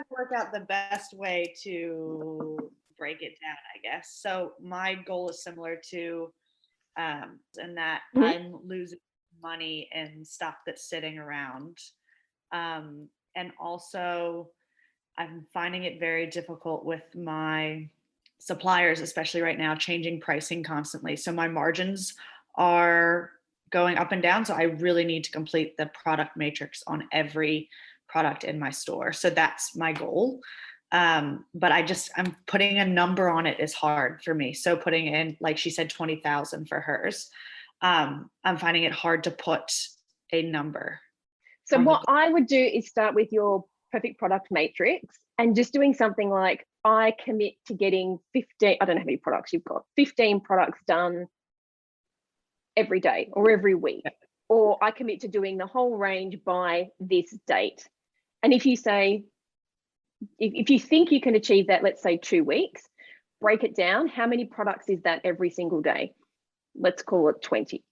to work out the best way to break it down, I guess. So my goal is similar to, in that I'm losing money in stuff that's sitting around. And also, I'm finding it very difficult with my suppliers, especially right now, changing pricing constantly. So my margins are going up and down. So I really need to complete the product matrix on every product in my store. So that's my goal. But I'm putting a number on it is hard for me. So putting in, like she said, 20,000 for hers. I'm finding it hard to put a number. So what I would do is start with your perfect product matrix and just doing something like, I commit to getting 15, I don't know how many products you've got, 15 products done every day or every week, or I commit to doing the whole range by this date. And if you say, if you think you can achieve that, let's say 2 weeks, break it down. How many products is that every single day? Let's call it 20.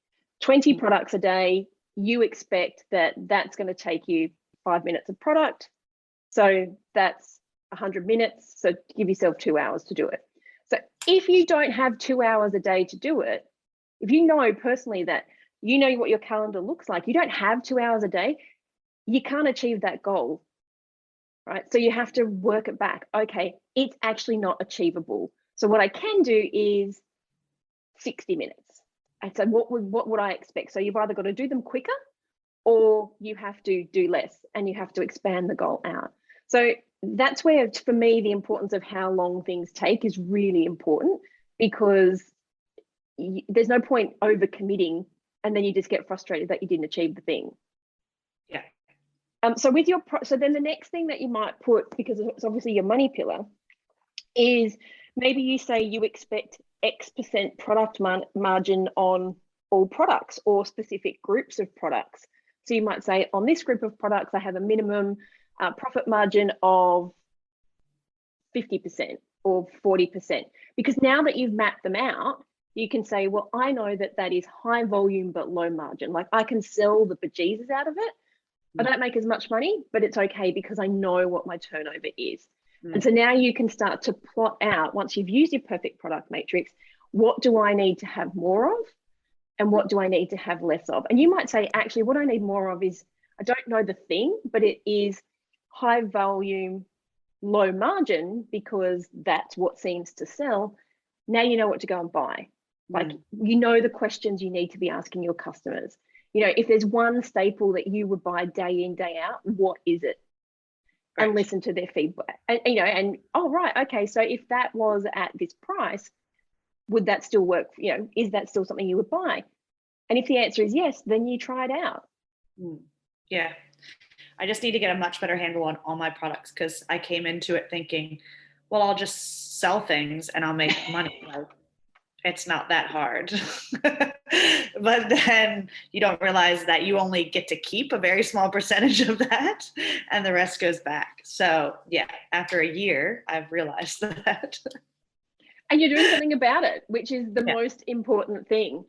20 products a day. You expect that that's going to take you 5 minutes of product. So that's 100 minutes. So give yourself 2 hours to do it. So if you don't have 2 hours a day to do it, if you know personally that you know what your calendar looks like, you don't have 2 hours a day, you can't achieve that goal, right? So you have to work it back. Okay, it's actually not achievable. So what I can do is 60 minutes. And so what would I expect? So you've either got to do them quicker or you have to do less and you have to expand the goal out. So that's where, for me, the importance of how long things take is really important, because there's no point over committing and then you just get frustrated that you didn't achieve the thing. Yeah. So with your, so then the next thing that you might put, because it's obviously your money pillar, is maybe you say you expect X% product margin on all products or specific groups of products. So you might say, on this group of products, I have a minimum profit margin of 50% or 40%. Because now that you've mapped them out, you can say, well, I know that that is high volume but low margin. Like, I can sell the bejesus out of it. I don't make as much money, but it's okay because I know what my turnover is. And so now you can start to plot out, once you've used your perfect product matrix, what do I need to have more of and what do I need to have less of? And you might say, actually, what I need more of is, I don't know the thing, but it is high volume, low margin, because that's what seems to sell. Now you know what to go and buy. Like, you know the questions you need to be asking your customers. You know, if there's one staple that you would buy day in, day out, what is it? Right. And listen to their feedback. And, you know, and, oh, right, okay, so if that was at this price, would that still work? You know, is that still something you would buy? And if the answer is yes, then you try it out. Yeah. I just need to get a much better handle on all my products, because I came into it thinking, well, I'll just sell things and I'll make money. Like, it's not that hard. But then you don't realize that you only get to keep a very small percentage of that and the rest goes back. So yeah, after a year, I've realized that. And you're doing something about it, which is the most important thing.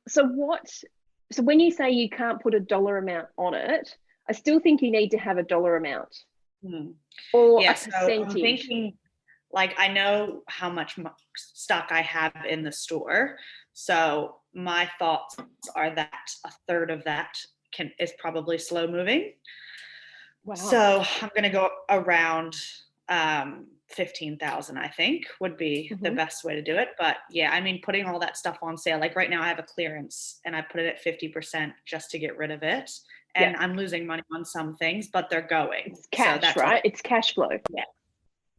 So when you say you can't put a dollar amount on it, I still think you need to have a dollar amount or a percentage. So I'm thinking, like, I know how much stock I have in the store. So my thoughts are that a third of that is probably slow moving. Wow. So I'm going to go around 15,000, I think would be the best way to do it. But yeah, I mean, putting all that stuff on sale, like right now I have a clearance and I put it at 50% just to get rid of it. And I'm losing money on some things, but they're going. It's cash, so that's right? It's cash flow. Yeah,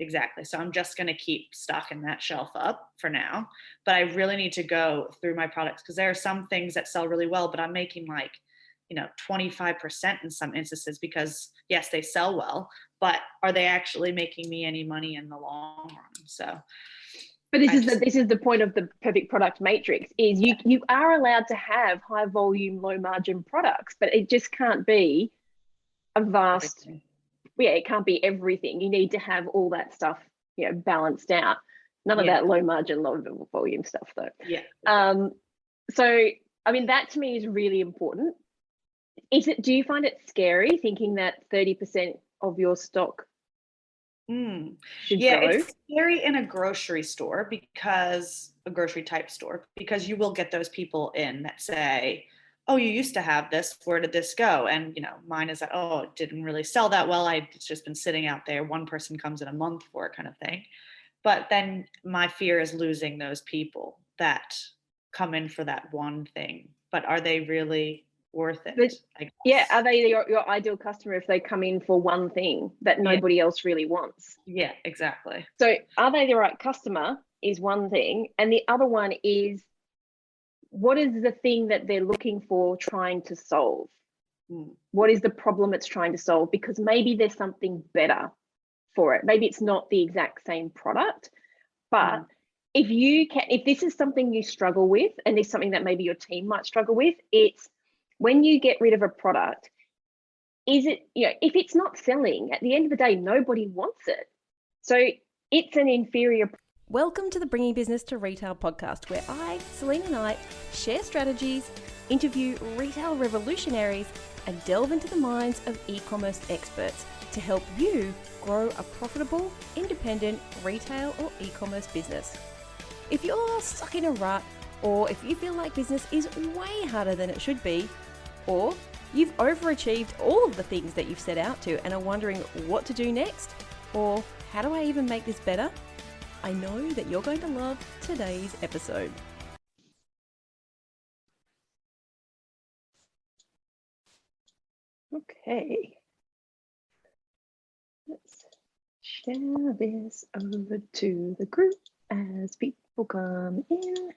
exactly. So I'm just going to keep stocking that shelf up for now. But I really need to go through my products, because there are some things that sell really well, but I'm making like, 25% in some instances, because yes, they sell well, but are they actually making me any money in the long run? So, but this is the point of the perfect product matrix, is you are allowed to have high volume, low margin products, but it just can't be a vast, everything. It can't be everything. You need to have all that stuff, balanced out. None of that low margin, low volume stuff though. Yeah. So, I mean, that to me is really important. Do you find it scary thinking that 30% of your stock should Yeah, go? it's scary in a grocery store, because a grocery type store, because you will get those people in that say, "Oh, you used to have this. Where did this go?" And mine is that, "Oh, it didn't really sell that well. It's just been sitting out there. One person comes in a month for it," kind of thing. But then my fear is losing those people that come in for that one thing. But are they really worth But it? I yeah, are guess. they your ideal customer if they come in for one thing that Yeah, nobody else really wants? yeah, exactly. So are they the right customer is one thing. And the other one is, what is the thing that they're looking for trying to solve? Mm, What is the problem it's trying to solve? Because maybe there's something better for it. Maybe it's not the exact same product, but mm, if this is something you struggle with, and it's something that maybe your team might struggle with, it's when you get rid of a product, is it, if it's not selling, at the end of the day, nobody wants it. So it's an inferior. Welcome to the Bringing Business to Retail podcast, where I, Selena Knight, share strategies, interview retail revolutionaries, and delve into the minds of e-commerce experts to help you grow a profitable, independent retail or e-commerce business. If you're stuck in a rut, or if you feel like business is way harder than it should be, or you've overachieved all of the things that you've set out to and are wondering what to do next, or how do I even make this better? I know that you're going to love today's episode. Okay. Let's share this over to the group as people come in.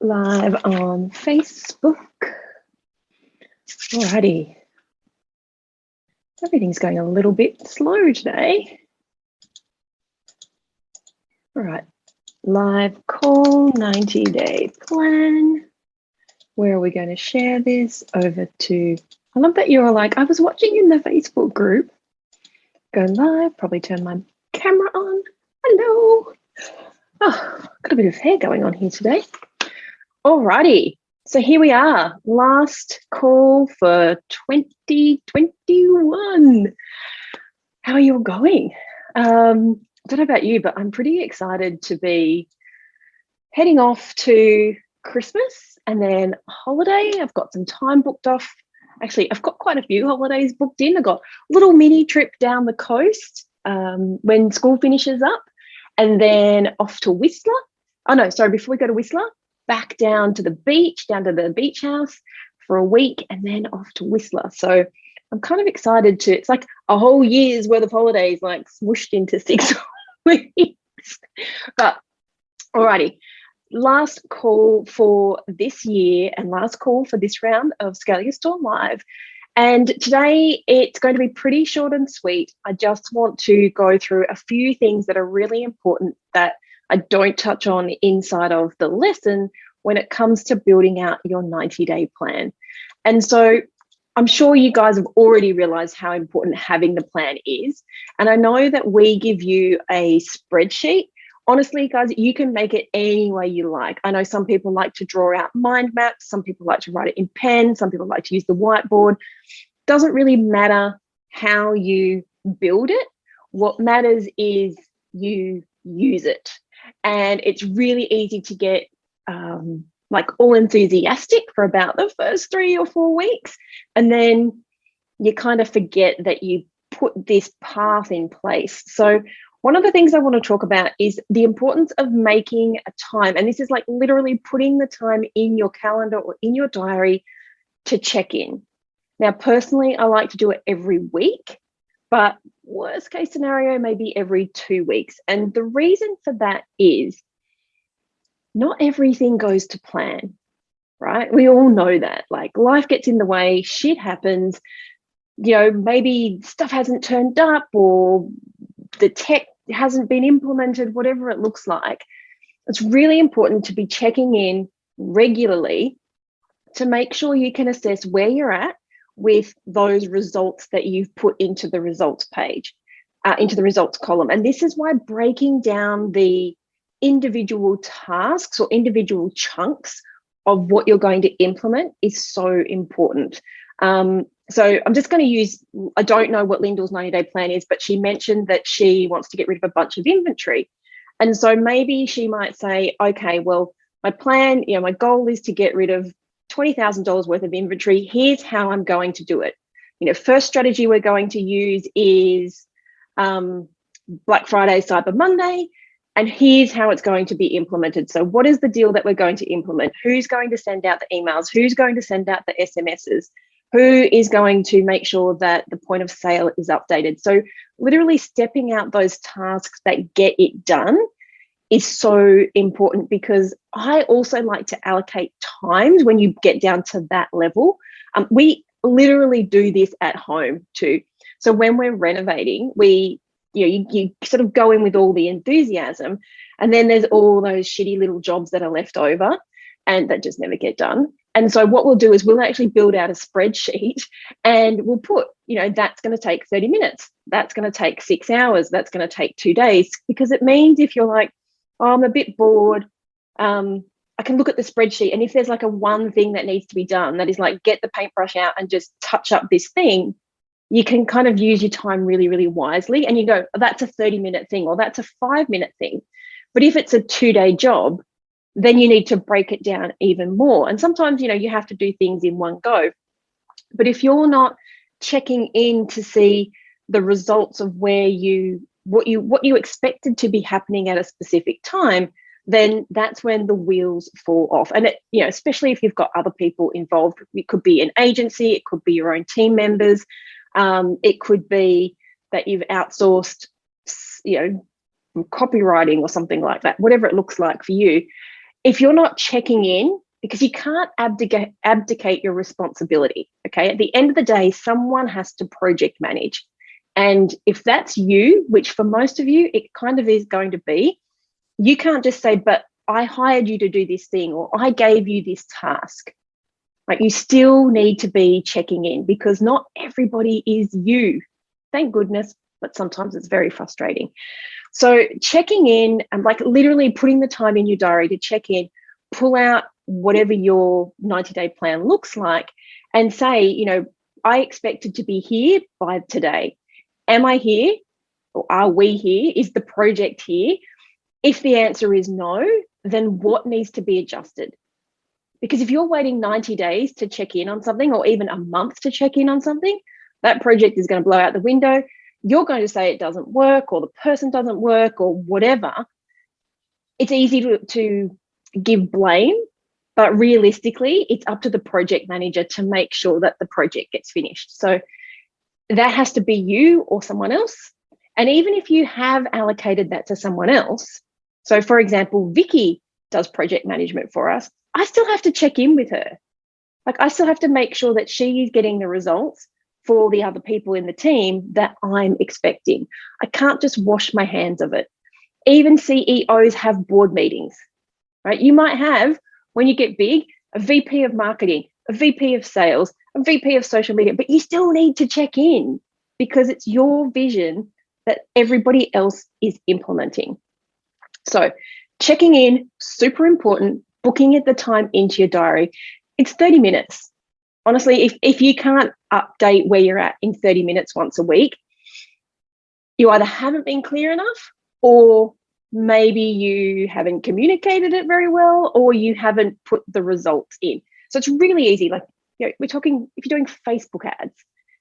Live on Facebook. Alrighty. Everything's going a little bit slow today. All right. Live call, 90-day plan. Where are we going to share this over to? I love that you're like, I was watching in the Facebook group. Go live, probably turn my camera on. Hello. Oh, got a bit of hair going on here today. Alrighty. So here we are. Last call for 2021. How are you all going? I don't know about you, but I'm pretty excited to be heading off to Christmas and then holiday. I've got some time booked off. Actually, I've got quite a few holidays booked in. I've got a little mini trip down the coast when school finishes up, and then off to Whistler. Oh no, sorry, before we go to Whistler, back down to the beach house for a week, and then off to Whistler. So I'm kind of excited to, it's like a whole year's worth of holidays, like smooshed into 6 weeks. But alrighty, last call for this year and last call for this round of Scale Your Store Live. And today it's going to be pretty short and sweet. I just want to go through a few things that are really important that I don't touch on inside of the lesson when it comes to building out your 90-day plan. And so I'm sure you guys have already realized how important having the plan is. And I know that we give you a spreadsheet. Honestly, guys, you can make it any way you like. I know some people like to draw out mind maps. Some people like to write it in pen. Some people like to use the whiteboard. Doesn't really matter how you build it. What matters is you use it. And it's really easy to get like all enthusiastic for about the first 3 or 4 weeks. And then you kind of forget that you put this path in place. So one of the things I want to talk about is the importance of making a time. And this is like literally putting the time in your calendar or in your diary to check in. Now, personally, I like to do it every week, but worst case scenario, maybe every 2 weeks. And the reason for that is not everything goes to plan, right? We all know that. Like life gets in the way, shit happens. Maybe stuff hasn't turned up or the tech hasn't been implemented, whatever it looks like. It's really important to be checking in regularly to make sure you can assess where you're at with those results that you've put into the results page, into the results column. And this is why breaking down the individual tasks or individual chunks of what you're going to implement is so important. So I'm just going to use, I don't know what Lyndall's 90-day plan is, but she mentioned that she wants to get rid of a bunch of inventory. And so maybe she might say, okay, well, my plan, my goal is to get rid of $20,000 worth of inventory. Here's how I'm going to do it. First strategy we're going to use is Black Friday, Cyber Monday, and here's how it's going to be implemented. So what is the deal that we're going to implement? Who's going to send out the emails? Who's going to send out the SMSs? Who is going to make sure that the point of sale is updated? So literally stepping out those tasks that get it done is so important, because I also like to allocate times when you get down to that level. We literally do this at home too. So when we're renovating, you sort of go in with all the enthusiasm, and then there's all those shitty little jobs that are left over and that just never get done. And so what we'll do is we'll actually build out a spreadsheet, and we'll put, that's going to take 30 minutes. That's going to take 6 hours. That's going to take 2 days, because it means if you're like, oh, I'm a bit bored, I can look at the spreadsheet, and if there's like a one thing that needs to be done, that is like get the paintbrush out and just touch up this thing, you can kind of use your time really, really wisely. And you go, oh, that's a 30-minute thing, or that's a 5-minute thing. But if it's a 2-day job, then you need to break it down even more. And sometimes, you have to do things in one go. But if you're not checking in to see the results of what you expected to be happening at a specific time, then that's when the wheels fall off. And especially if you've got other people involved, it could be an agency, it could be your own team members, it could be that you've outsourced, copywriting or something like that, whatever it looks like for you. If you're not checking in, because you can't abdicate your responsibility, okay? At the end of the day, someone has to project manage. And if that's you, which for most of you, it kind of is going to be, you can't just say, but I hired you to do this thing, or I gave you this task. Like, you still need to be checking in, because not everybody is you. Thank goodness, but sometimes it's very frustrating. So checking in and like literally putting the time in your diary to check in, pull out whatever your 90-day plan looks like, and say, I expected to be here by today. Am I here? Or are we here? Is the project here? If the answer is no, then what needs to be adjusted? Because if you're waiting 90 days to check in on something, or even a month to check in on something, that project is going to blow out the window. You're going to say it doesn't work, or the person doesn't work, or whatever. It's easy to give blame, but realistically, it's up to the project manager to make sure that the project gets finished. So that has to be you or someone else. And even if you have allocated that to someone else, so for example, Vicky does project management for us, I still have to check in with her. Like, I still have to make sure that she is getting the results for the other people in the team that I'm expecting. I can't just wash my hands of it. Even CEOs have board meetings, right? You might have, when you get big, a VP of marketing, a VP of sales, a VP of social media, but you still need to check in, because it's your vision that everybody else is implementing. So checking in, super important, booking at the time into your diary. It's 30 minutes. Honestly, if you can't update where you're at in 30 minutes once a week, you either haven't been clear enough, or maybe you haven't communicated it very well, or you haven't put the results in. So it's really easy. Like, we're talking, if you're doing Facebook ads,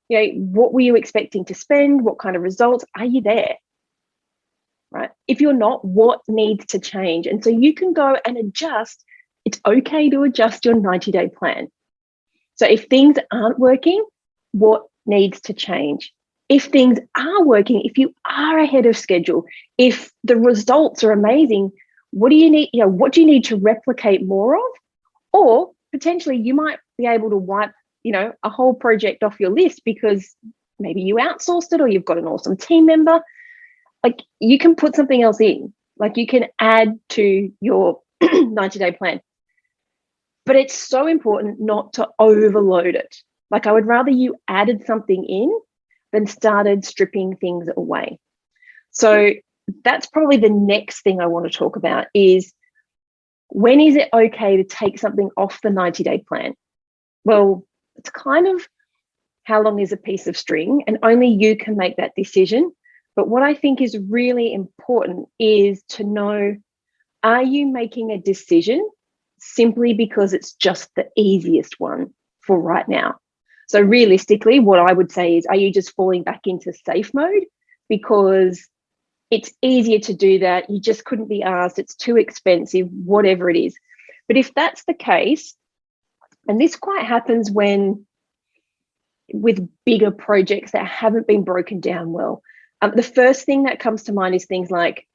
what were you expecting to spend? What kind of results? Are you there? Right? If you're not, what needs to change? And so you can go and adjust. It's okay to adjust your 90-day plan. So if things aren't working, what needs to change? If things are working, if you are ahead of schedule, if the results are amazing, what do you need? What do you need to replicate more of? Or potentially you might be able to wipe, a whole project off your list, because maybe you outsourced it, or you've got an awesome team member. Like, you can put something else in, like you can add to your 90-day plan. But it's so important not to overload it. Like, I would rather you added something in than started stripping things away. So that's probably the next thing I want to talk about, is when is it okay to take something off the 90-day plan? Well, it's kind of how long is a piece of string, and only you can make that decision. But what I think is really important is to know, are you making a decision simply because it's just the easiest one for right now? So realistically, what I would say is, are you just falling back into safe mode because it's easier to do that? You just couldn't be asked, it's too expensive, whatever it is. But if that's the case, and this quite happens with bigger projects that haven't been broken down well. The first thing that comes to mind is things like,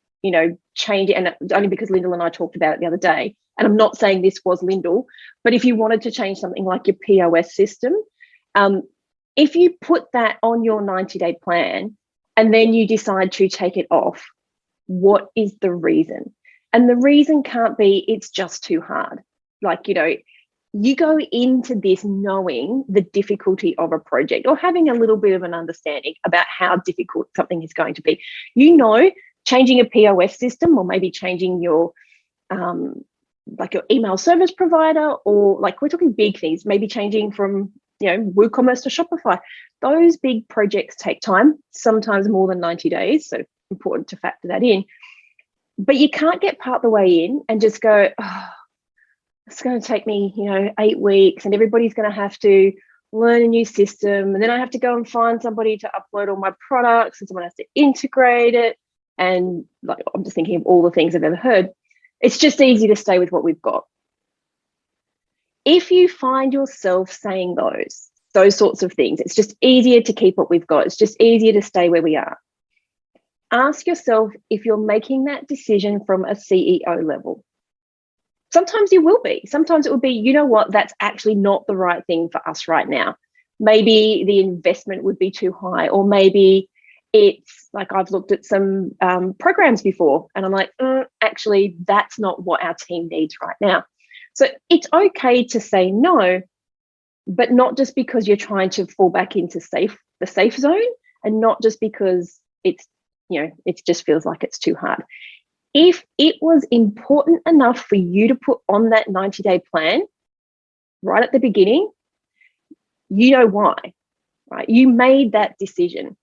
change it, and only because Lyndall and I talked about it the other day, and I'm not saying this was Lyndall, but if you wanted to change something like your POS system, if you put that on your 90-day plan and then you decide to take it off, what is the reason? And the reason can't be it's just too hard. You go into this knowing the difficulty of a project, or having a little bit of an understanding about how difficult something is going to be. Changing a POS system, or maybe changing your your email service provider, or we're talking big things, maybe changing from WooCommerce to Shopify. Those big projects take time, sometimes more than 90 days. So important to factor that in. But you can't get part the way in and just go, oh, it's going to take me, 8 weeks, and everybody's going to have to learn a new system. And then I have to go and find somebody to upload all my products, and someone has to integrate it. And I'm just thinking of all the things I've ever heard. It's just easy to stay with what we've got. If you find yourself saying those sorts of things, it's just easier to keep what we've got. It's just easier to stay where we are. Ask yourself if you're making that decision from a CEO level. Sometimes you will be. Sometimes it will be, you know what, that's actually not the right thing for us right now. Maybe the investment would be too high, or maybe it's like, I've looked at some programs before and I'm like, actually, that's not what our team needs right now. So it's okay to say no, but not just because you're trying to fall back into the safe zone, and not just because it just feels like it's too hard. If it was important enough for you to put on that 90-day plan right at the beginning, you know why, right? You made that decision,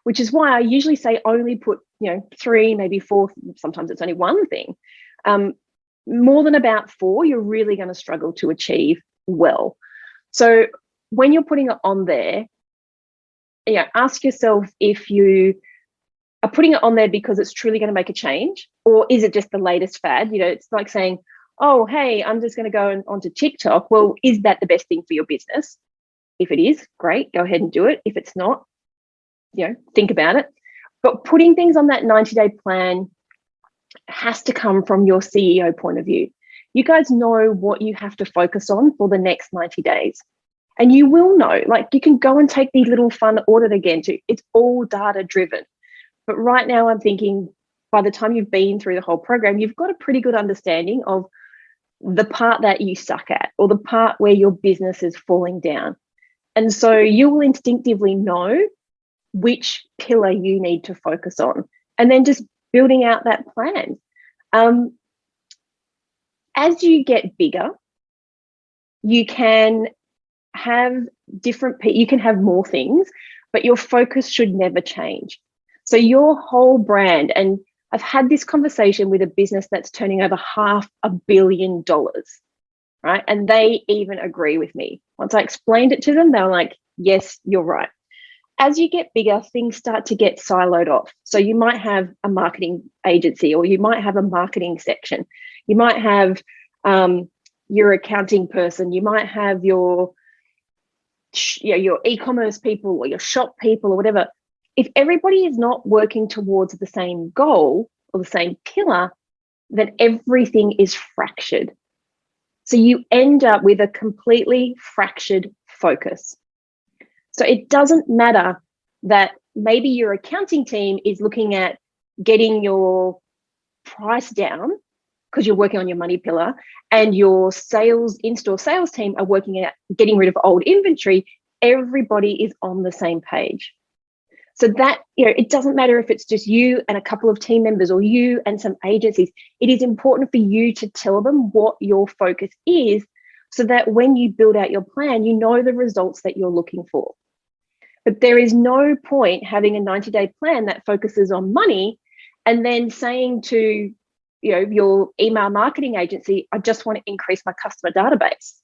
which is why I usually say only put, 3, maybe 4, sometimes it's only one thing. More than about 4, you're really going to struggle to achieve well. So when you're putting it on there, ask yourself if you are putting it on there because it's truly going to make a change, or is it just the latest fad? It's like saying, oh, hey, I'm just going to go onto TikTok. Well, is that the best thing for your business? If it is, great, go ahead and do it. If it's not, think about it. But putting things on that 90-day plan has to come from your CEO point of view. You guys know what you have to focus on for the next 90 days. And you will know, you can go and take these little fun audit again too. It's all data driven. But right now I'm thinking, by the time you've been through the whole program, you've got a pretty good understanding of the part that you suck at, or the part where your business is falling down. And so you will instinctively know which pillar you need to focus on, and then just building out that plan. As you get bigger, you can have you can have more things, but your focus should never change. So your whole brand, and I've had this conversation with a business that's turning over $500 million, right? And they even agree with me. Once I explained it to them, they were like, yes, you're right. As you get bigger, things start to get siloed off. So you might have a marketing agency, or you might have a marketing section. You might have your accounting person. You might have your e-commerce people, or your shop people, or whatever. If everybody is not working towards the same goal or the same pillar, then everything is fractured. So you end up with a completely fractured focus. So it doesn't matter that maybe your accounting team is looking at getting your price down because you're working on your money pillar, and your in-store sales team are working at getting rid of old inventory. Everybody is on the same page. So that, it doesn't matter if it's just you and a couple of team members, or you and some agencies. It is important for you to tell them what your focus is, so that when you build out your plan, you know the results that you're looking for. But there is no point having a 90-day plan that focuses on money and then saying to your email marketing agency, I just want to increase my customer database.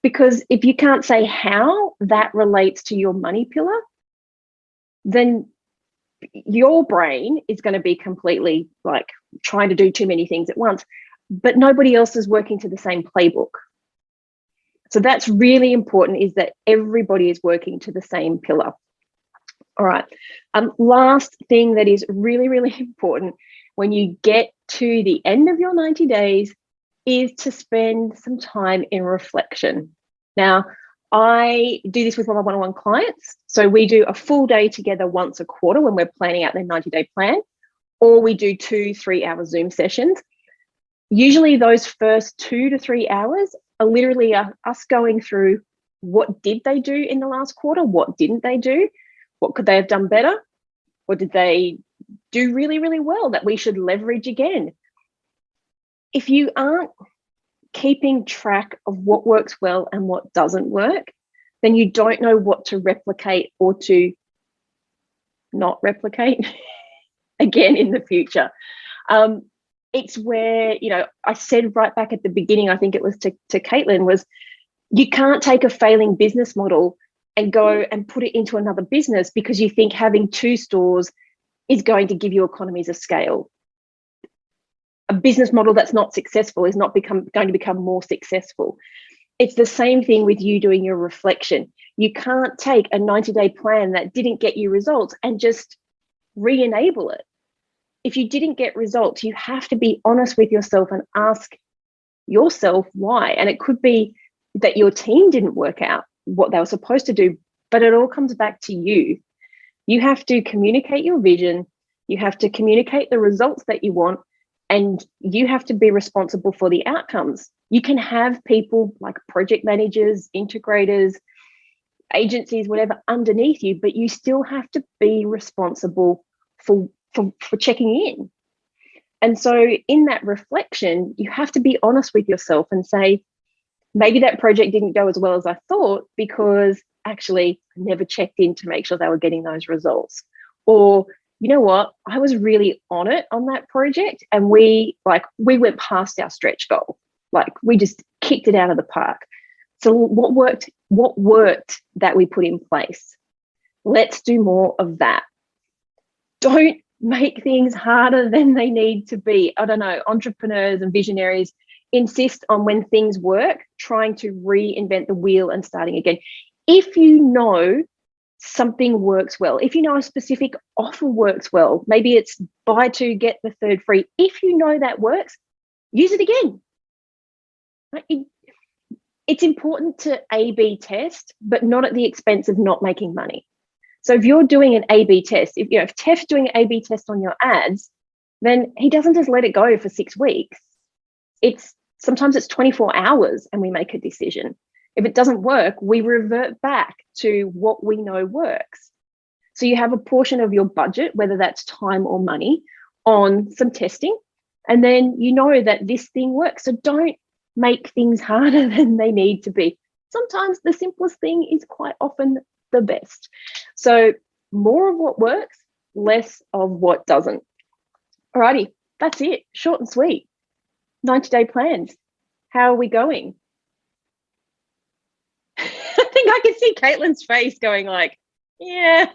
Because if you can't say how that relates to your money pillar, then your brain is going to be completely like trying to do too many things at once, but nobody else is working to the same playbook. So that's really important, is that everybody is working to the same pillar. All right. Last thing that is really, really important when you get to the end of your 90 days is to spend some time in reflection. Now, I do this with one of my one-on-one clients. So we do a full day together once a quarter when we're planning out their 90-day plan, or we do 2-3 hour Zoom sessions. Usually those first 2 to 3 hours are literally us going through what did they do in the last quarter, what didn't they do, what could they have done better, what did they do really, really well that we should leverage again. If you aren't keeping track of what works well and what doesn't work, then you don't know what to replicate or to not replicate again in the future. It's where, I said right back at the beginning, I think it was to Caitlin, was you can't take a failing business model and go and put it into another business because you think having 2 stores is going to give you economies of scale. A business model that's not successful is not going to become more successful. It's the same thing with you doing your reflection. You can't take a 90-day plan that didn't get you results and just re-enable it. If you didn't get results, you have to be honest with yourself and ask yourself why. And it could be that your team didn't work out what they were supposed to do, but it all comes back to you. You have to communicate your vision. You have to communicate the results that you want, and you have to be responsible for the outcomes. You can have people like project managers, integrators, agencies, whatever, underneath you, but you still have to be responsible for checking in. And so in that reflection, you have to be honest with yourself and say, maybe that project didn't go as well as I thought because actually I never checked in to make sure they were getting those results. Or, you know what, I was really on it on that project and we went past our stretch goal. Like we just kicked it out of the park. So what worked that we put in place? Let's do more of that. Don't make things harder than they need to be. I don't know, entrepreneurs and visionaries insist on, when things work, trying to reinvent the wheel and starting again. If you know something works well, if you know a specific offer works well, maybe it's buy 2, get the 3rd free. If you know that works, use it again. It's important to A/B test, but not at the expense of not making money. So if you're doing an A/B test, if Tef's doing an A/B test on your ads, then he doesn't just let it go for 6 weeks. Sometimes it's 24 hours and we make a decision. If it doesn't work, we revert back to what we know works. So you have a portion of your budget, whether that's time or money, on some testing, and then you know that this thing works. So don't make things harder than they need to be. Sometimes the simplest thing is quite often the best. So more of what works, less of what doesn't. Alrighty, that's it. Short and sweet. 90-day plans. How are we going? I think I can see Caitlin's face going like, yeah,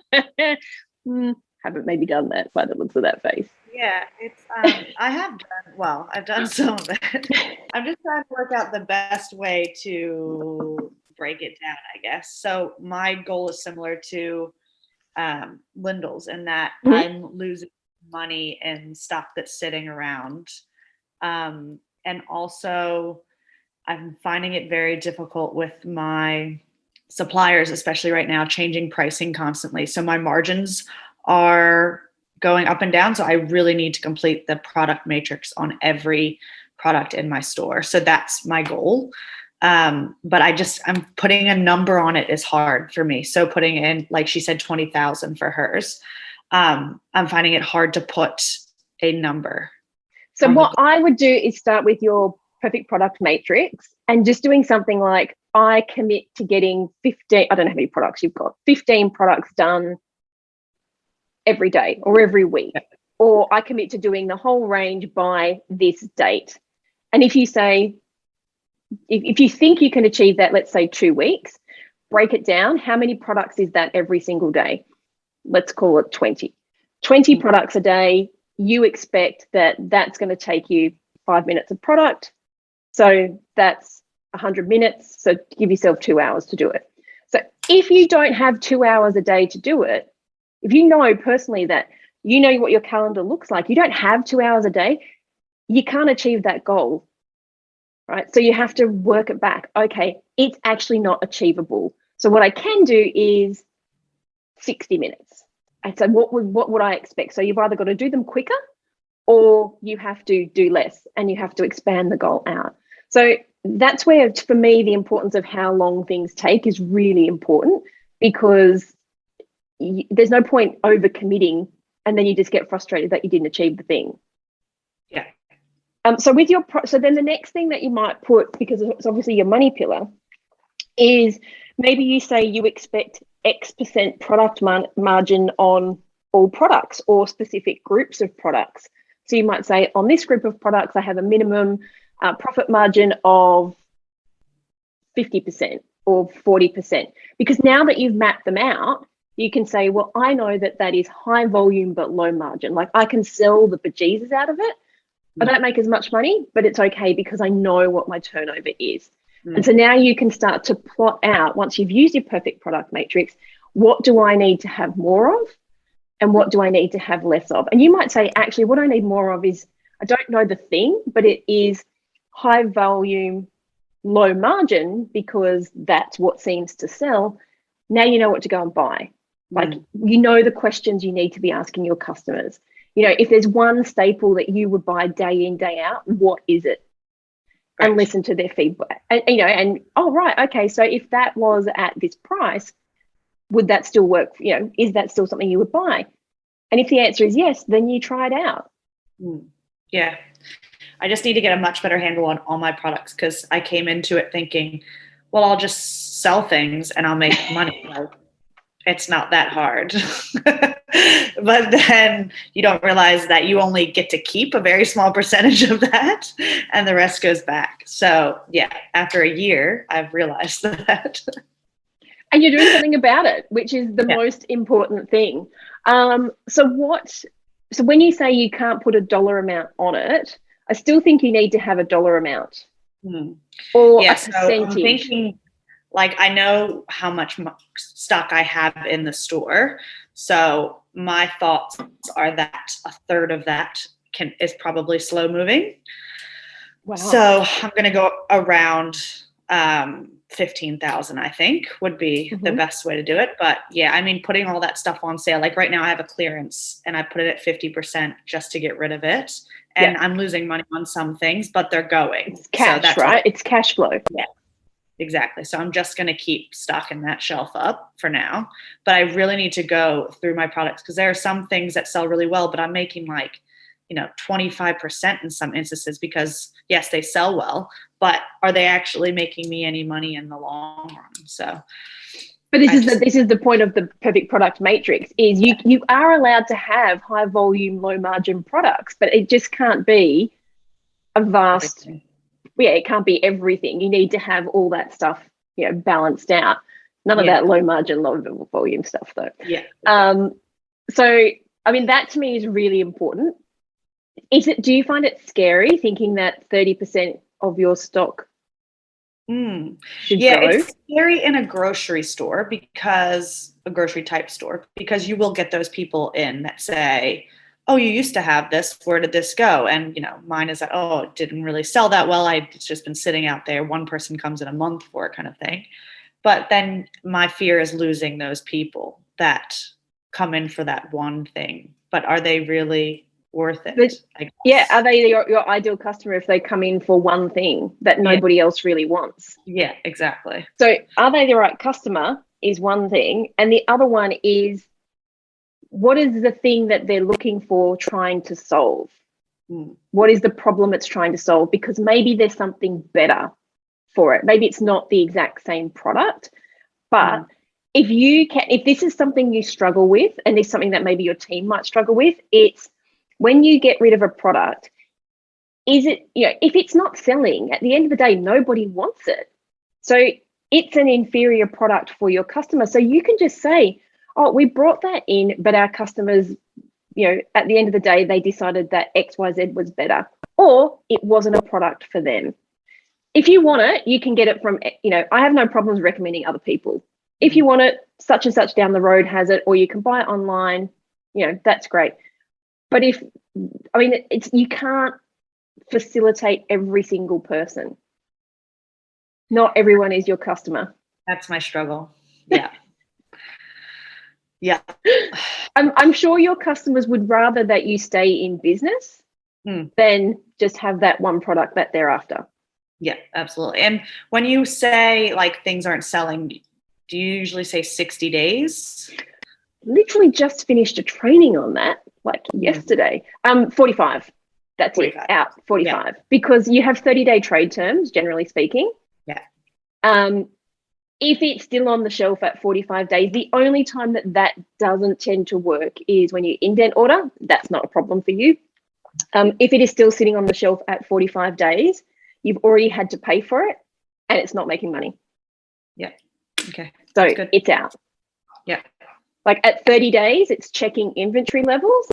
haven't maybe done that by the looks of that face. Yeah, it's I've done some of it. I'm just trying to work out the best way to break it down, I guess. So my goal is similar to Lyndall's in that I'm losing money in stuff that's sitting around. And also I'm finding it very difficult with my suppliers, especially right now, changing pricing constantly. So my margins are going up and down. So I really need to complete the product matrix on every product in my store. So that's my goal. But I'm putting a number on it is hard for me. So putting in, like she said, 20,000 for hers. I'm finding it hard to put a number. So what I would do is start with your perfect product matrix and just doing something like, I commit to getting 15, I don't know how many products you've got, 15 products done every day or every week, or I commit to doing the whole range by this date. And if you say, if you think you can achieve that, let's say 2 weeks, break it down. How many products is that every single day? Let's call it 20. 20 products a day. You expect that that's going to take you 5 minutes of product. So that's 100 minutes. So give yourself 2 hours to do it. So if you don't have 2 hours a day to do it, if you know personally that you know what your calendar looks like, you don't have 2 hours a day, you can't achieve that goal, right? So you have to work it back. Okay, it's actually not achievable. So what I can do is 60 minutes. And so what would I expect? So you've either got to do them quicker or you have to do less and you have to expand the goal out. So that's where, for me, the importance of how long things take is really important, because there's no point over committing and then you just get frustrated that you didn't achieve the thing. Yeah. So with your so then the next thing that you might put, because it's obviously your money pillar, is maybe you say you expect X% product margin on all products or specific groups of products. So you might say, on this group of products, I have a minimum profit margin of 50% or 40%. Because now that you've mapped them out, you can say, well, I know that that is high volume but low margin. Like, I can sell the bejesus out of it. I don't make as much money, but it's okay because I know what my turnover is. And so now you can start to plot out, once you've used your perfect product matrix, what do I need to have more of and what do I need to have less of? And you might say, actually, what I need more of is, I don't know the thing, but it is high volume, low margin, because that's what seems to sell. Now you know what to go and buy. Like, you know the questions you need to be asking your customers. You know, if there's one staple that you would buy day in, day out, what is it? Right. And listen to their feedback. And, you know, and, oh, right, okay, so if that was at this price, would that still work? You know, is that still something you would buy? And if the answer is yes, then you try it out. Yeah. I just need to get a much better handle on all my products, because I came into it thinking, well, I'll just sell things and I'll make money. Like, it's not that hard. But then you don't realize that you only get to keep a very small percentage of that and the rest goes back. So yeah, after a year, I've realized that. And you're doing something about it, which is the most important thing. So when you say you can't put a dollar amount on it, I still think you need to have a dollar amount or a percentage. So I'm thinking, like, I know how much stock I have in the store. So my thoughts are that a third of that is probably slow moving. Wow. So I'm going to go around 15,000, I think would be the best way to do it. But yeah, I mean, putting all that stuff on sale, like right now I have a clearance and I put it at 50% just to get rid of it. And I'm losing money on some things, but they're going. It's cash, right? It's cash flow. Yeah. Exactly. So I'm just going to keep stocking that shelf up for now, but I really need to go through my products, because there are some things that sell really well, but I'm making like, 25% in some instances, because yes, they sell well, but are they actually making me any money in the long run? So, but this is the point of the perfect product matrix, is you are allowed to have high volume, low margin products, but it just can't be a vast. Yeah, it can't be everything. You need to have all that stuff, balanced out. None of that low margin, low volume stuff, though. Yeah. So, I mean, that to me is really important. Do you find it scary thinking that 30% of your stock should go? It's scary in a grocery store, because a grocery type store, because you will get those people in that say, oh, you used to have this, where did this go? And, mine is that, oh, it didn't really sell that well. It's just been sitting out there. One person comes in a month for it, kind of thing. But then my fear is losing those people that come in for that one thing. But are they really worth it? Are they your ideal customer if they come in for one thing that nobody else really wants? Yeah, exactly. So are they the right customer is one thing. And the other one is, what is the thing that they're looking for, trying to solve? What is the problem it's trying to solve? Because maybe there's something better for it. Maybe it's not the exact same product, but if this is something you struggle with, and it's something that maybe your team might struggle with, it's when you get rid of a product, is it, if it's not selling, at the end of the day, nobody wants it. So it's an inferior product for your customer. So you can just say, oh, we brought that in, but our customers, at the end of the day, they decided that XYZ was better, or it wasn't a product for them. If you want it, you can get it from, I have no problems recommending other people. If you want it, such and such down the road has it, or you can buy it online, that's great. But you can't facilitate every single person. Not everyone is your customer. That's my struggle. Yeah. Yeah. I'm sure your customers would rather that you stay in business than just have that one product that they're after. Yeah, absolutely. And when you say like things aren't selling, do you usually say 60 days? Literally just finished a training on that yesterday. 45. That's 45. It. Out 45. Yeah. Because you have 30-day trade terms, generally speaking. Yeah. If it's still on the shelf at 45 days, the only time that doesn't tend to work is when you indent order. That's not a problem for you. If it is still sitting on the shelf at 45 days, you've already had to pay for it and it's not making money. Yeah. Okay. So it's out. Yeah. Like at 30 days, it's checking inventory levels.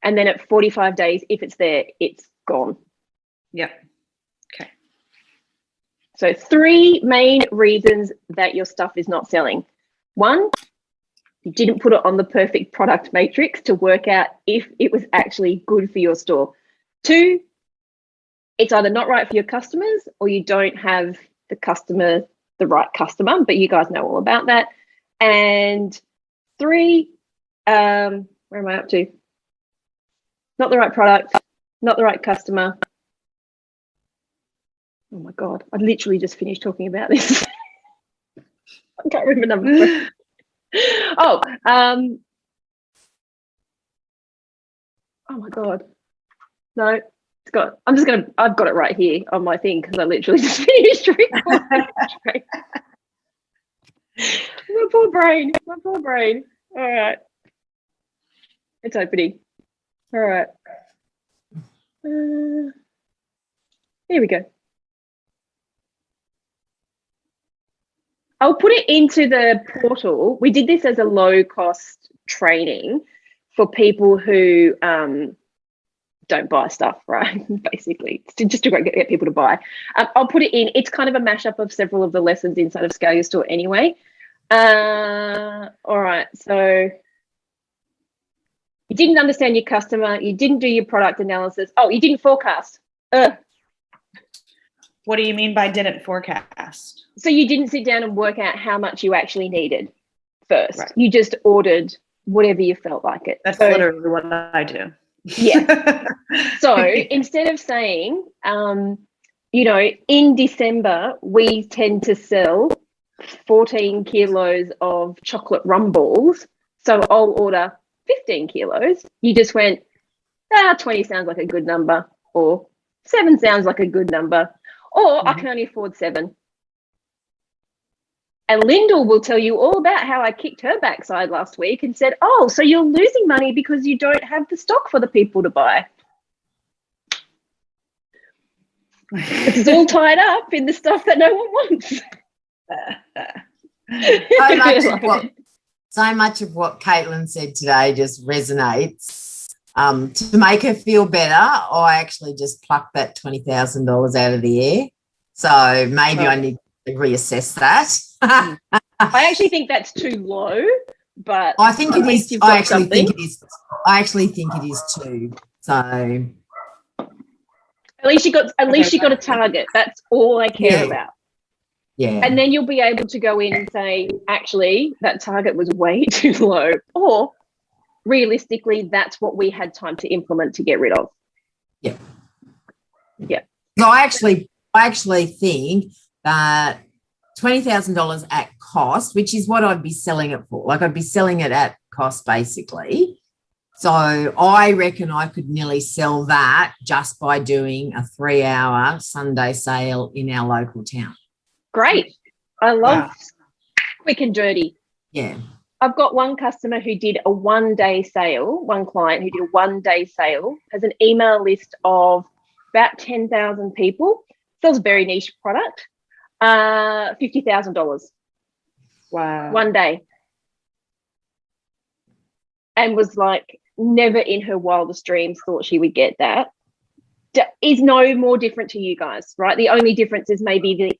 And then at 45 days, if it's there, it's gone. Yeah. Okay. So 3 main reasons that your stuff is not selling. 1, you didn't put it on the perfect product matrix to work out if it was actually good for your store. 2, it's either not right for your customers or you don't have the right customer, but you guys know all about that. And 3, where am I up to? Not the right product, not the right customer. Oh my God, I literally just finished talking about this. I can't remember number. Oh my God. No, I've got it right here on my thing because I literally just finished recording. My poor brain. All right. It's opening. All right. Here we go. I'll put it into the portal. We did this as a low-cost training for people who don't buy stuff, right? Basically, just to get people to buy. I'll put it in. It's kind of a mashup of several of the lessons inside of Scale Your Store anyway. All right, so you didn't understand your customer. You didn't do your product analysis. Oh, you didn't forecast. What do you mean by didn't forecast? So you didn't sit down and work out how much you actually needed first. Right. You just ordered whatever you felt like it. That's literally what I do. Yeah. So instead of saying, in December, we tend to sell 14 kilos of chocolate rum balls, so I'll order 15 kilos. You just went, 20 sounds like a good number, or 7 sounds like a good number, or I can only afford 7. And Lyndall will tell you all about how I kicked her backside last week and said, oh, so you're losing money because you don't have the stock for the people to buy. It's all tied up in the stuff that no one wants. So much of what Caitlin said today just resonates. To make her feel better, I actually just plucked that $20,000 out of the air. So maybe I need to reassess that. I actually think that's too low, but I think it is. I actually think it is. I actually think it is too. So at least you got a target. That's all I care about. Yeah. And then you'll be able to go in and say, actually, that target was way too low, or realistically, that's what we had time to implement to get rid of. Yeah. Yeah. So I actually think that $20,000 at cost, which is what I'd be selling it for. Like I'd be selling it at cost basically. So I reckon I could nearly sell that just by doing a 3-hour Sunday sale in our local town. Great. I love Wow. quick and dirty. Yeah. I've got one customer who did a 1-day sale, one client who did a 1-day sale, has an email list of about 10,000 people, sells a very niche product, $50,000 Wow. 1 day. And was like, never in her wildest dreams thought she would get that. Is no more different to you guys, right? The only difference is maybe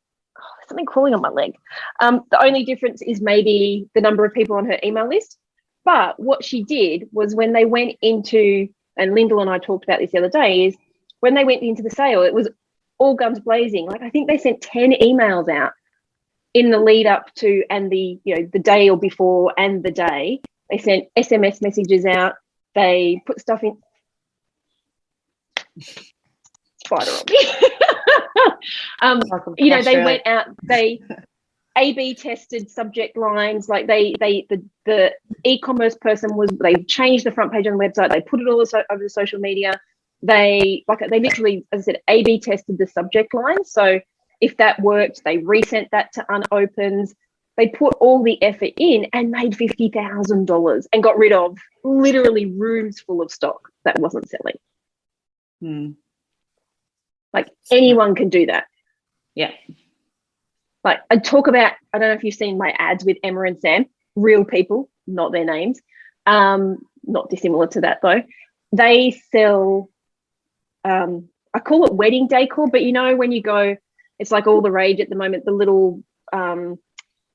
something crawling on my leg. The only difference is maybe the number of people on her email list. But what she did was when they went into, and Lyndall and I talked about this the other day, is when they went into the sale, it was all guns blazing. Like I think they sent 10 emails out in the lead up to, and the day or before and the day. They sent SMS messages out. They put stuff in. Spider on me. They went out. They A/B tested subject lines. Like the e-commerce person they changed the front page on the website. They put it all over the social media. They literally, as I said, A/B tested the subject line. So if that worked, they resent that to unopens. They put all the effort in and made $50,000 and got rid of literally rooms full of stock that wasn't selling. Like anyone can do that. Yeah. Like I talk about, I don't know if you've seen my ads with Emma and Sam, real people, not their names. Not dissimilar to that though. They sell, I call it wedding decor, but when you go, it's like all the rage at the moment, the little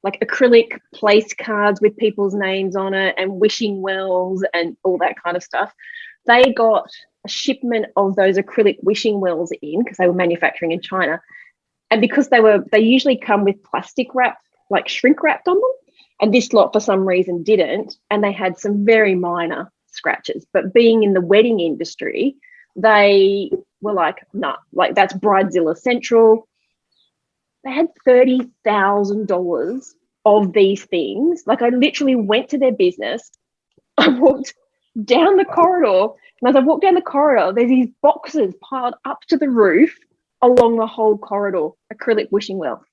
like acrylic place cards with people's names on it and wishing wells and all that kind of stuff. They got a shipment of those acrylic wishing wells in because they were manufacturing in China. And because they usually come with plastic wrap, like shrink wrapped on them. And this lot for some reason didn't. And they had some very minor scratches. But being in the wedding industry, they were like, nah, like that's Bridezilla Central. They had $30,000 of these things. Like I literally went to their business. I walked down the corridor, and as I walked down the corridor, there's these boxes piled up to the roof along the whole corridor, acrylic wishing well.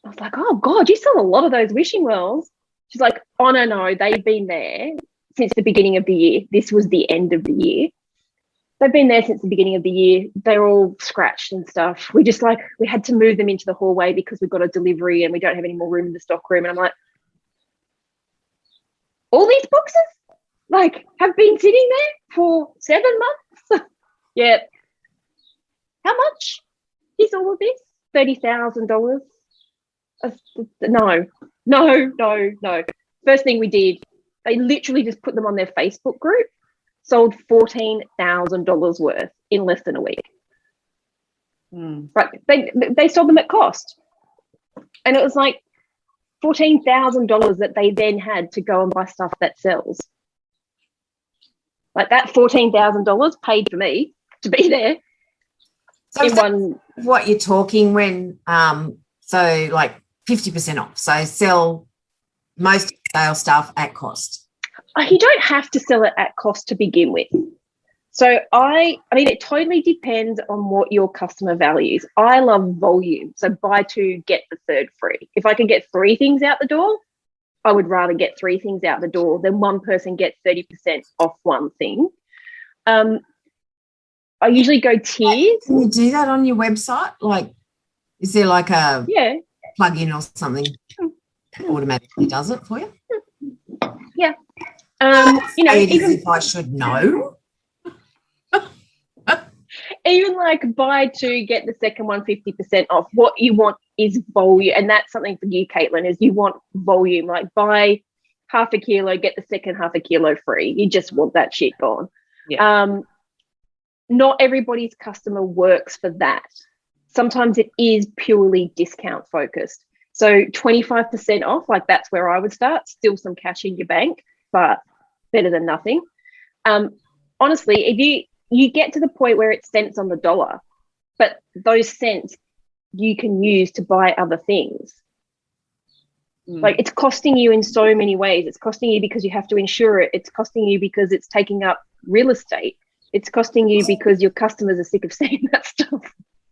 I was like, oh God, you sell a lot of those wishing wells. She's like, oh no, they've been there since the beginning of the year. This was the end of the year. They've been there since the beginning of the year. They're all scratched and stuff. We had to move them into the hallway because we've got a delivery and we don't have any more room in the stock room. And I'm like, all these boxes have been sitting there for 7 months? Yeah. How much is all of this? $30,000? No. First thing we did, they literally just put them on their Facebook group, sold $14,000 worth in less than a week. Right. They sold them at cost. And it was like $14,000 that they then had to go and buy stuff that sells. Like that $14,000 paid for me to be there. So is that what you're talking when so like 50% off. So sell most sale stuff at cost. You don't have to sell it at cost to begin with. So I mean, it totally depends on what your customer values. I love volume. So buy 2, get the 3rd free. If I can get 3 things out the door, I would rather get 3 things out the door than one person gets 30% off one thing. I usually go tiers. Can you do that on your website? Like, is there like a plug-in or something that automatically does it for you? Yeah. Even if I should know. Even like buy 2, get the second one 50% off. What you want is volume, and that's something for you, Caitlin, is you want volume. Like buy half a kilo, get the second half a kilo free. You just want that shit gone. Yeah. Not everybody's customer works for that. Sometimes it is purely discount focused. So 25% off, like that's where I would start. Still some cash in your bank, but better than nothing. Honestly, if you get to the point where it's cents on the dollar, but those cents you can use to buy other things. Like it's costing you in so many ways. It's costing you because you have to insure it. It's costing you because it's taking up real estate. It's costing you because your customers are sick of seeing that stuff.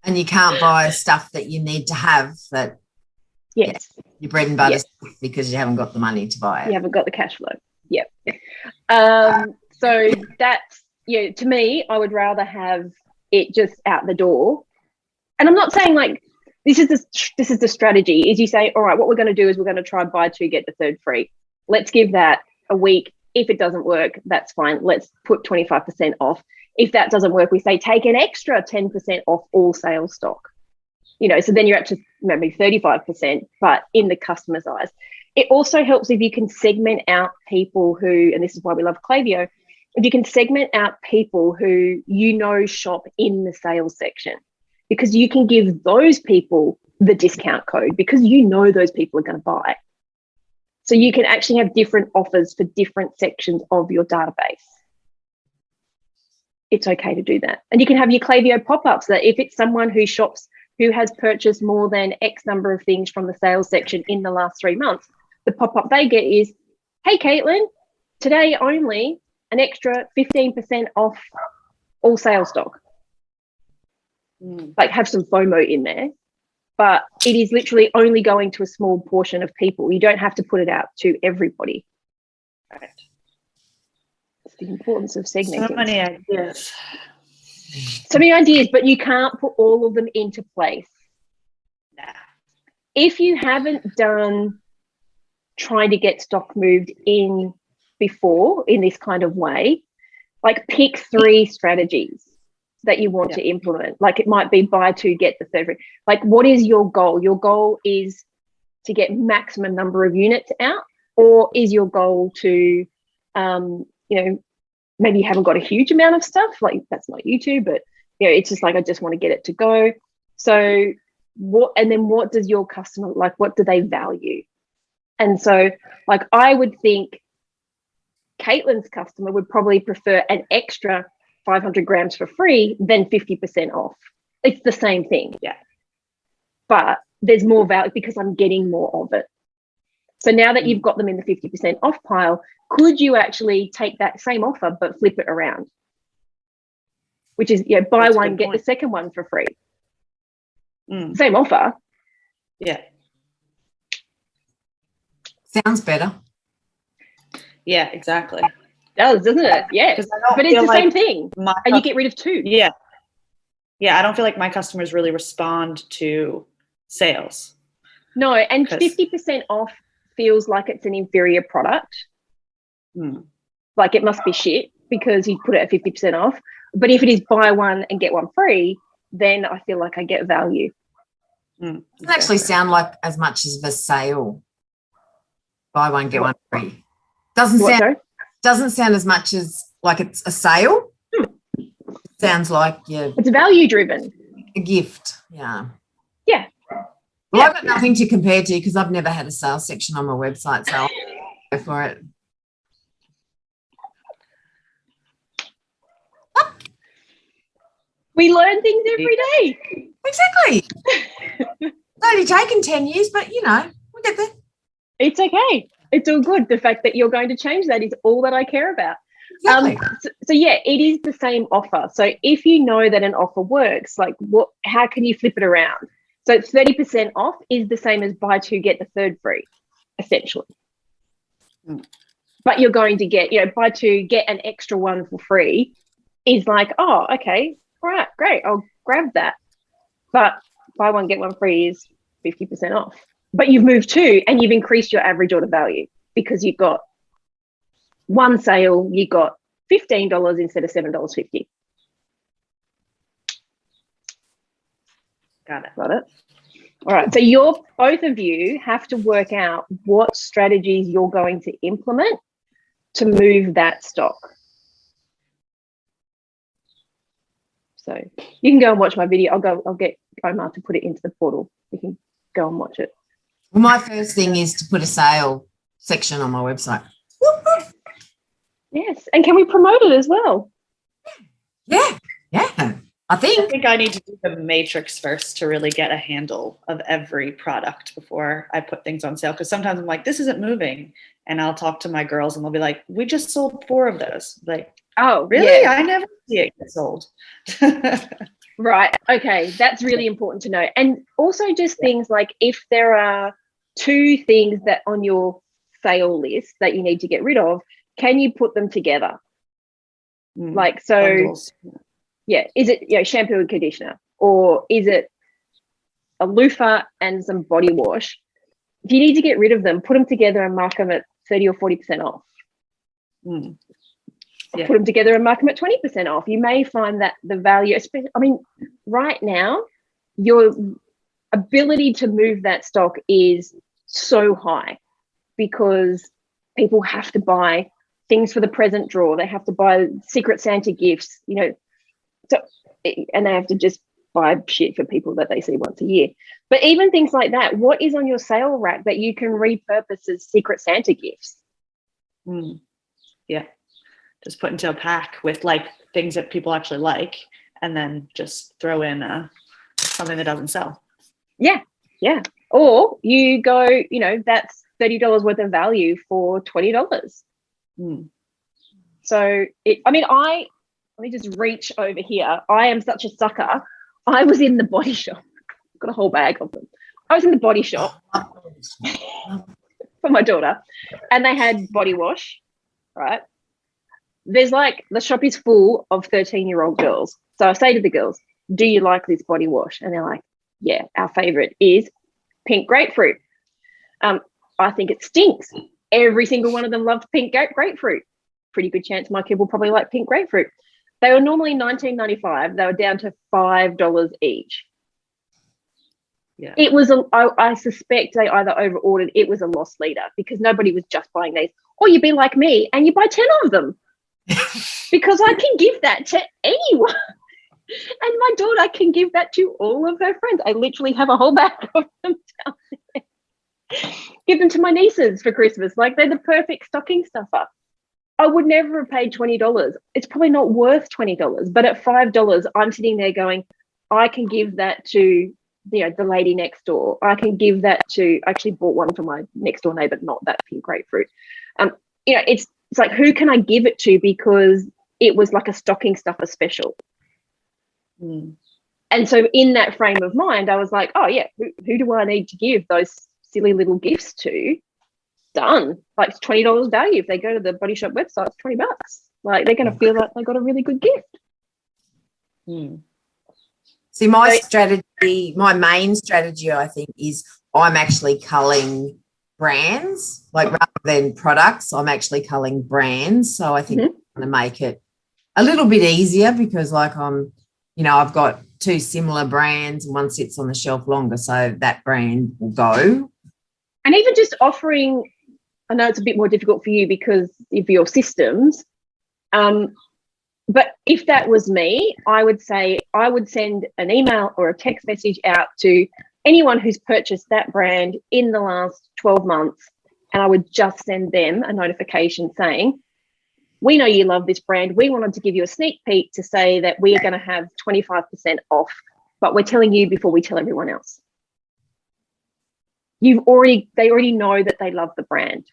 And you can't buy stuff that you need to have that Yes. Your bread and butter Yes. because you haven't got the money to buy it. You haven't got the cash flow. Yep. So that's, to me, I would rather have it just out the door. And I'm not saying like this is the strategy. Is you say, all right, what we're going to do is we're going to try buy two, get the third free. Let's give that a week. If it doesn't work, that's fine. Let's put 25% off. If that doesn't work, we say take an extra 10% off all sales stock. So then you're up to maybe 35%, but in the customer's eyes. It also helps if you can segment out people who, and this is why we love Klaviyo, if you can segment out people who shop in the sales section, because you can give those people the discount code because those people are going to buy. So you can actually have different offers for different sections of your database. It's okay to do that. And you can have your Klaviyo pop-ups that if it's someone who shops, who has purchased more than X number of things from the sales section in the last 3 months, the pop-up they get is, hey, Caitlin, today only an extra 15% off all sales stock. Like have some FOMO in there, but it is literally only going to a small portion of people. You don't have to put it out to everybody. Right. It's the importance of segmenting. So many ideas. But you can't put all of them into place. Nah. If you haven't done trying to get stock moved in before in this kind of way, like pick 3 strategies that you want to implement. Like it might be buy two, get the third. Like what is your goal? Your goal is to get maximum number of units out, or is your goal to, maybe you haven't got a huge amount of stuff, like that's not YouTube, but it's just like, I just want to get it to go. So what does your customer, like, what do they value? And so like, I would think Caitlin's customer would probably prefer an extra 500 grams for free than 50% off. It's the same thing. Yeah. But there's more value because I'm getting more of it. So now that you've got them in the 50% off pile, could you actually take that same offer but flip it around? Which is, buy That's a one, good get point. the second one for free. Same offer. Yeah. Sounds better. Yeah, exactly. Does, doesn't it? Yeah. 'Cause I don't But it's feel the like same thing. And you get rid of 2. Yeah. Yeah, I don't feel like my customers really respond to sales. No, and 'Cause- 50% off feels like it's an inferior product. Like it must be shit because you put it at 50% off. But if it is buy one and get one free, then I feel like I get value. Doesn't actually sound like as much as the sale. Buy one, get one free. Doesn't sound as much as like it's a sale. Sounds like It's value driven. a gift. Yeah. Yeah. Well, I've got nothing to compare to because I've never had a sales section on my website, so I'll go for it. We learn things every day. Exactly. It's only taken 10 years, but we'll get there. It's okay. It's all good. The fact that you're going to change that is all that I care about. Exactly. So it is the same offer. So if you know that an offer works, like how can you flip it around? So 30% off is the same as buy two, get the third free, essentially. But you're going to get, buy two, get an extra one for free is like, oh, okay, all right, great, I'll grab that. But buy one, get one free is 50% off. But you've moved 2 and you've increased your average order value because you've got one sale, you got $15 instead of $7.50. Got it. Got it. All right. So both of you have to work out what strategies you're going to implement to move that stock. So you can go and watch my video. I'll get Omar to put it into the portal. You can go and watch it. Well, my first thing is to put a sale section on my website. Yes. And can we promote it as well? Yeah. I I think. think I need to do the matrix first to really get a handle of every product before I put things on sale. Because sometimes I'm like, this isn't moving. And I'll talk to my girls and they'll be like, we just sold 4 of those. Like, oh, really? yeah. I never see it get sold. Right. Okay. That's really important to know. And also just things like if there are two things that on your sale list that you need to get rid of, can you put them together? Like, so Bundles. yeah, is it, you know, shampoo and conditioner, or is it a loofah and some body wash? If you need to get rid of them, put them together and mark them at 30 or 40% off. Yeah. Put them together and mark them at 20% off. You may find that the value, especially, I mean, right now, your ability to move that stock is so high because people have to buy things for the present drawer. They have to buy Secret Santa gifts, you know, so, and they have to just buy shit for people that they see once a year. But even things like that, what is on your sale rack that you can repurpose as Secret Santa gifts? Yeah. Just put into a pack with like things that people actually like, and then just throw in something that doesn't sell. Yeah. Or you go, you know, that's $30 worth of value for $20. So let me just reach over here. I am such a sucker. I was in the body shop. I've got a whole bag of them. I was in the body shop for my daughter, and they had body wash, right? There's like, the shop is full of 13-year-old girls. So I say to the girls, do you like this body wash? And they're like, yeah, our favorite is pink grapefruit. I think it stinks. Every single one of them loved pink grapefruit. Pretty good chance my kid will probably like pink grapefruit. They were normally $19.95. They were down to $5 each. Yeah. It was, I suspect they either over-ordered, it was a loss leader because nobody was just buying these. Or you'd be like me and you buy 10 of them because I can give that to anyone. And my daughter can give that to all of her friends. I literally have a whole bag of them down there. Give them to my nieces for Christmas. Like, they're the perfect stocking stuffer. I would never have paid $20. It's probably not worth $20, but at $5, I'm sitting there going, I can give that to, you know, the lady next door. I can give that to, I actually bought one for my next door neighbor, not that pink grapefruit. You know, it's like, who can I give it to because it was like a stocking stuffer special. And so in that frame of mind, I was like, oh yeah, who do I need to give those silly little gifts to? Done. Like, it's $20 value. If they go to the Body Shop website, it's $20. Like, they're going to feel like they got a really good gift. See, my main strategy, I think, is I'm actually culling brands, like rather than products, I'm actually culling brands. So I think I'm going to make it a little bit easier because, like, I've got two similar brands and one sits on the shelf longer, so that brand will go. And even just offering, I know it's a bit more difficult for you because of your systems, but if that was me, I would say I would send an email or a text message out to anyone who's purchased that brand in the last 12 months, and I would just send them a notification saying, we know you love this brand. We wanted to give you a sneak peek to say that we are going to have 25% off, but we're telling you before we tell everyone else. They already know that they love the brand.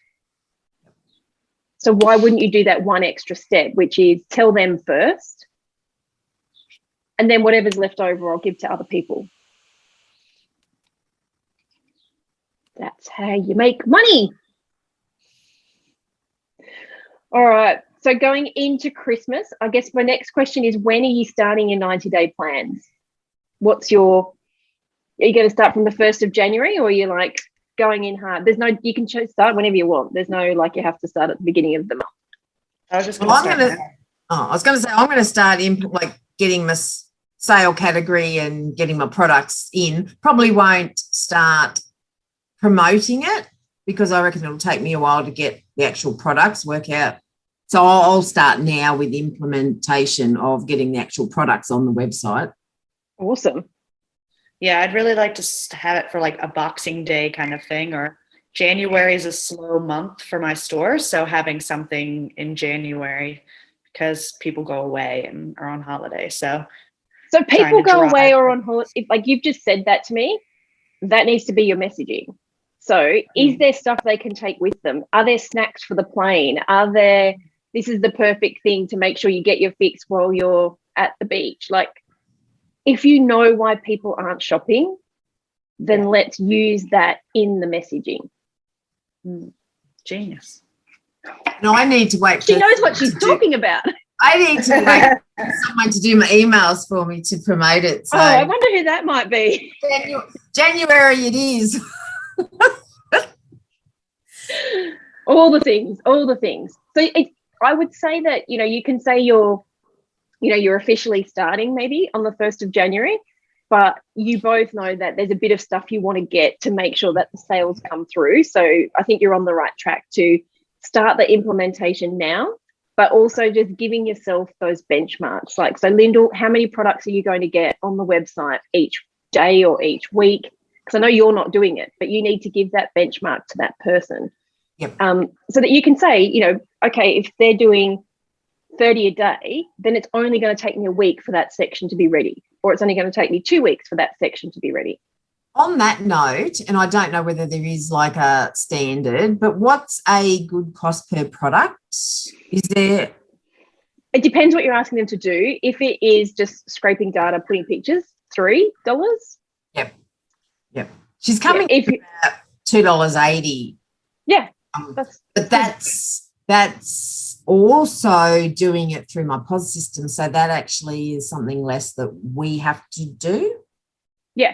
So why wouldn't you do that one extra step, which is tell them first, and then whatever's left over, I'll give to other people. That's how you make money. All right. So going into Christmas, I guess my next question is, when are you starting your 90-day plans? Are you going to start from the 1st of January, or are you like going in hard? You can start whenever you want. There's no, like, you have to start at the beginning of the month. I was going to say, I'm going to start getting my sale category and getting my products in. Probably won't start promoting it because I reckon it'll take me a while to get the actual products work out. So I'll start now with the implementation of getting the actual products on the website. Awesome. Yeah, I'd really like to have it for like a Boxing Day kind of thing, or January is a slow month for my store. So having something in January because people go away and are on holiday. So people go away or on holiday. Like, you've just said that to me, that needs to be your messaging. So is there stuff they can take with them? Are there snacks for the plane? This is the perfect thing to make sure you get your fix while you're at the beach. Like, if you know why people aren't shopping, then let's use that in the messaging. Genius. No, I need to wait. She knows what she's talking about. I need to wait for someone to do my emails for me to promote it. So I wonder who that might be. January it is. all the things. So I would say that, you can say you're officially starting maybe on the 1st of January, but you both know that there's a bit of stuff you want to get to make sure that the sales come through. So I think you're on the right track to start the implementation now, but also just giving yourself those benchmarks. Like, so Lyndall, how many products are you going to get on the website each day or each week? Because I know you're not doing it, but you need to give that benchmark to that person. Yep. So that you can say, okay, if they're doing 30 a day, then it's only going to take me a week for that section to be ready, or it's only going to take me 2 weeks for that section to be ready. On that note, and I don't know whether there is like a standard, but what's a good cost per product? Is there? It depends what you're asking them to do. If it is just scraping data, putting pictures, $3. Yep. She's coming if at $2.80. Yeah. But that's also doing it through my POS system. So that actually is something less that we have to do. Yeah.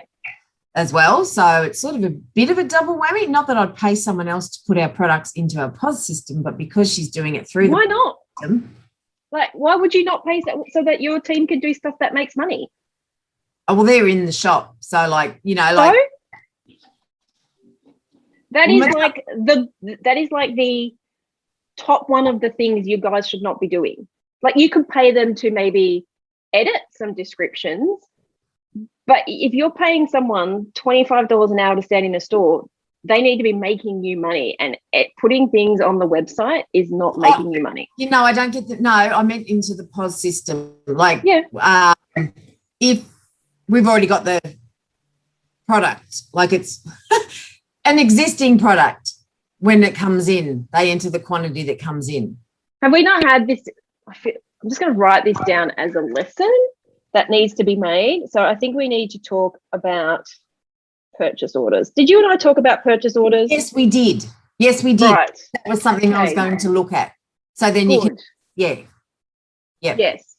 As well. So it's sort of a bit of a double whammy. Not that I'd pay someone else to put our products into our POS system, but because she's doing it through why the not? system. Like, why would you not pay so that your team can do stuff that makes money? Oh, well, they're in the shop. So like, that is like the top one of the things you guys should not be doing. Like, you could pay them to maybe edit some descriptions, but if you're paying someone $25 an hour to stand in a store, they need to be making you money, and putting things on the website is not making you money. I don't get that. No, I meant into the POS system. Like, if we've already got the product, like it's an existing product, when it comes in, they enter the quantity that comes in. Have we not had this? I'm just going to write this down as a lesson that needs to be made. So I think we need to talk about purchase orders. Did you and I talk about purchase orders? Yes, we did. Right. That was something I was going to look at. So then you can, Yes.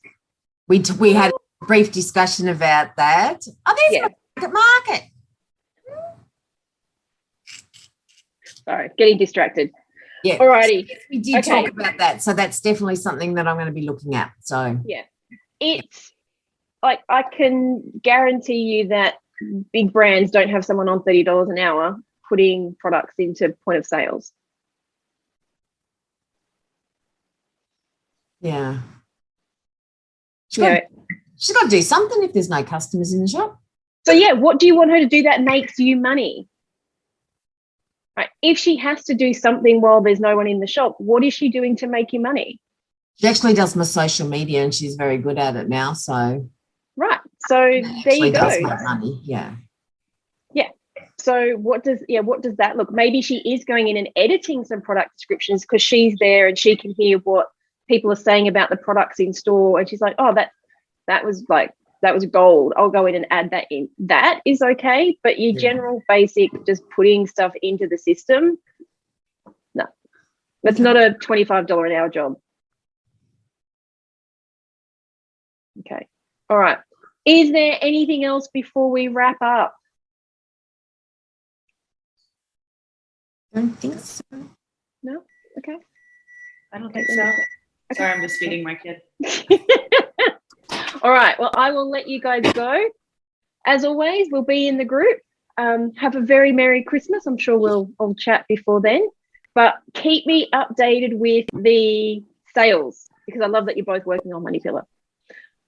We had a brief discussion about that. Oh, there's a market. Sorry, getting distracted. Yeah. Alrighty. We did talk about that. So that's definitely something that I'm going to be looking at. So it's like, I can guarantee you that big brands don't have someone on $30 an hour putting products into point of sales. Yeah. She's got to do something if there's no customers in the shop. So what do you want her to do that makes you money? Right. If she has to do something while there's no one in the shop, what is she doing to make you money? She actually does my social media, and she's very good at it now. So so there you go. Does make money. Yeah. So what does that look? Maybe she is going in and editing some product descriptions because she's there and she can hear what people are saying about the products in store, and she's like, oh, that was gold. I'll go in and add that in. That is okay, but your general basic just putting stuff into the system, no, that's not a $25 an hour job. Okay. All right. Is there anything else before we wrap up? I don't think so. No? Okay. I don't think so. Sorry, I'm just feeding my kid. All right. Well, I will let you guys go. As always, we'll be in the group. Have a very Merry Christmas. I'm sure we'll chat before then. But keep me updated with the sales, because I love that you're both working on Money Pillar.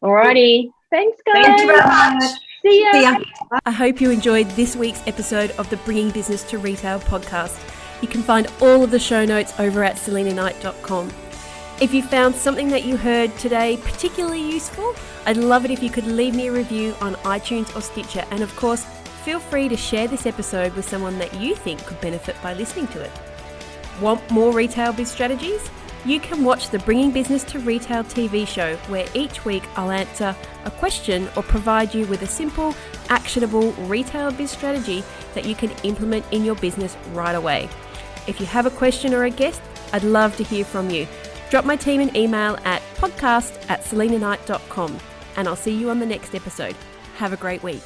All righty. Thanks, guys. Thank you very much. See ya. See ya. I hope you enjoyed this week's episode of the Bringing Business to Retail podcast. You can find all of the show notes over at selinaknight.com. If you found something that you heard today particularly useful, I'd love it if you could leave me a review on iTunes or Stitcher. And of course, feel free to share this episode with someone that you think could benefit by listening to it. Want more retail biz strategies? you can watch the Bringing Business to Retail TV show, where each week I'll answer a question or provide you with a simple, actionable retail biz strategy that you can implement in your business right away. If you have a question or a guest, I'd love to hear from you. Drop my team an email at podcast@selinaknight.com, and I'll see you on the next episode. Have a great week.